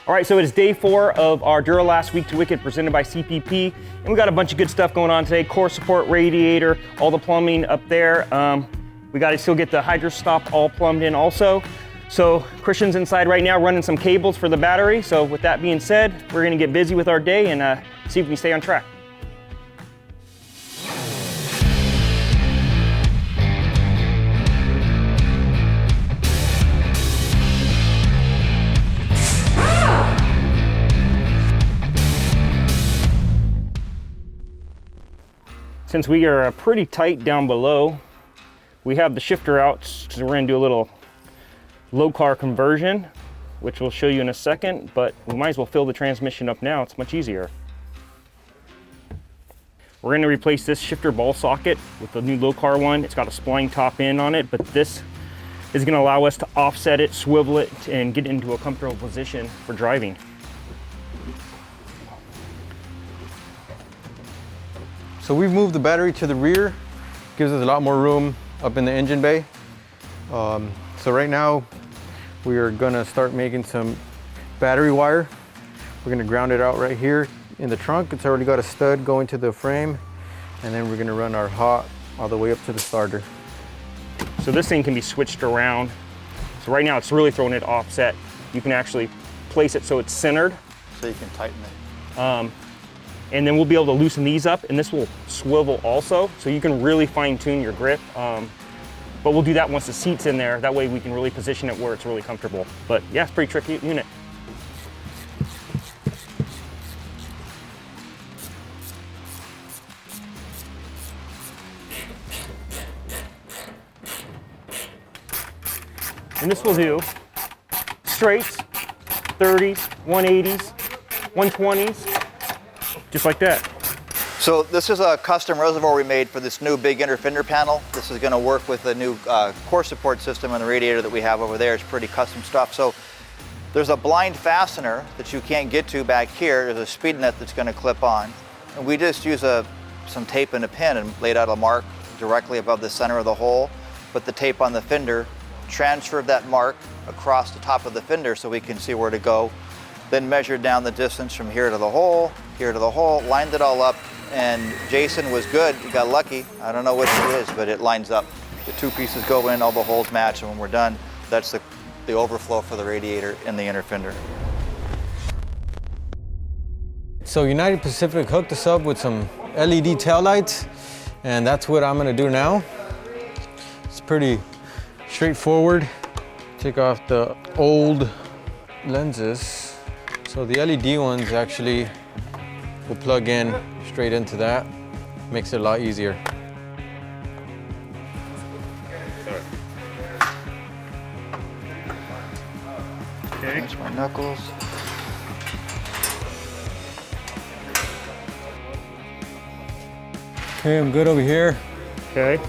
All right, so it is day 4 of our Duralast Week to Wicked presented by CPP. And we got a bunch of good stuff going on today. Core support, radiator, all the plumbing up there. We got to still get the hydro stop all plumbed in also. So Christian's inside right now running some cables for the battery. So with that being said, we're gonna get busy with our day and see if we can stay on track. Since we are pretty tight down below, we have the shifter out, so we're gonna do a little low car conversion, which we'll show you in a second, but we might as well fill the transmission up now. It's much easier. We're gonna replace this shifter ball socket with the new low car one. It's got a spline top end on it, but this is gonna allow us to offset it, swivel it, and get into a comfortable position for driving. So we've moved the battery to the rear, gives us a lot more room up in the engine bay. So right now we are gonna start making some battery wire. We're gonna ground it out right here in the trunk. It's already got a stud going to the frame, and then we're gonna run our hot all the way up to the starter. So this thing can be switched around. So right now it's really throwing it offset. You can actually place it so it's centered. So you can tighten it. And then we'll be able to loosen these up, and this will swivel also, so you can really fine tune your grip. But we'll do that once the seat's in there. That way we can really position it where it's really comfortable. But yeah, it's a pretty tricky unit. And this will do straights, 30s, 180s, 120s, just like that. So this is a custom reservoir we made for this new big inner fender panel. This is going to work with the new core support system and the radiator that we have over there. It's pretty custom stuff. So there's a blind fastener that you can't get to back here. There's a speed net that's going to clip on. And we just use some tape and a pin and laid out a mark directly above the center of the hole. Put the tape on the fender, transferred that mark across the top of the fender so we can see where to go. Then measured down the distance from here to the hole, lined it all up, and Jason was good. He got lucky. I don't know which it is, but it lines up. The two pieces go in, all the holes match, and when we're done, that's the overflow for the radiator in the inner fender. So United Pacific hooked us up with some LED taillights, and that's what I'm gonna do now. It's pretty straightforward. Take off the old lenses. So the LED ones actually will plug in straight into that. Makes it a lot easier. Okay. That's my knuckles. Okay, I'm good over here. Okay.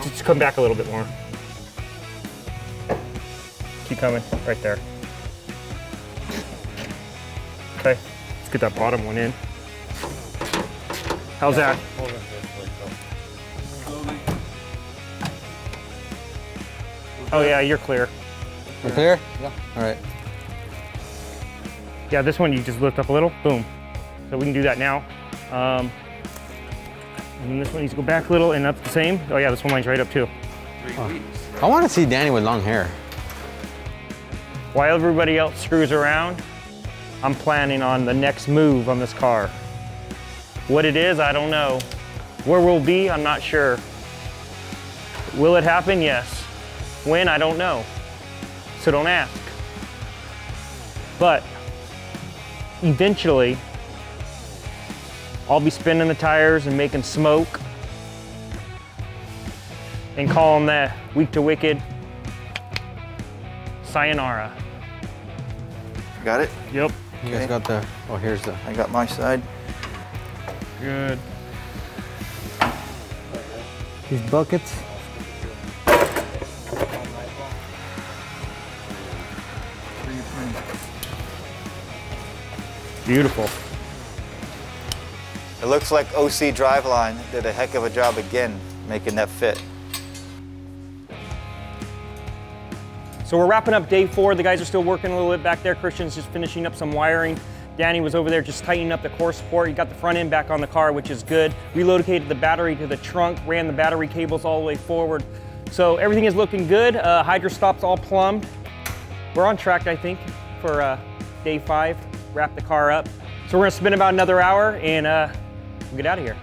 Just come back a little bit more. Keep coming, right there. Okay, let's get that bottom one in. How's that? Oh yeah, you're clear. You're clear? Yeah. All right. Yeah, this one you just lift up a little, boom. So we can do that now. And then this one needs to go back a little, and that's the same. Oh yeah, this one lines right up too. I want to see Danny with long hair. While everybody else screws around, I'm planning on the next move on this car. What it is, I don't know. Where we'll be, I'm not sure. Will it happen? Yes. When? I don't know. So don't ask. But eventually, I'll be spinning the tires and making smoke and calling that Week to Wicked sayonara. Got it? Yep. You guys got the, oh, here's the. I got my side. Good. These buckets. Beautiful. It looks like OC Driveline did a heck of a job again making that fit. So we're wrapping up day 4. The guys are still working a little bit back there. Christian's just finishing up some wiring. Danny was over there just tightening up the core support. He got the front end back on the car, which is good. Relocated the battery to the trunk, ran the battery cables all the way forward. So everything is looking good. Hydro stop's all plumbed. We're on track, I think, for day 5. Wrap the car up. So we're gonna spend about another hour and we'll get out of here.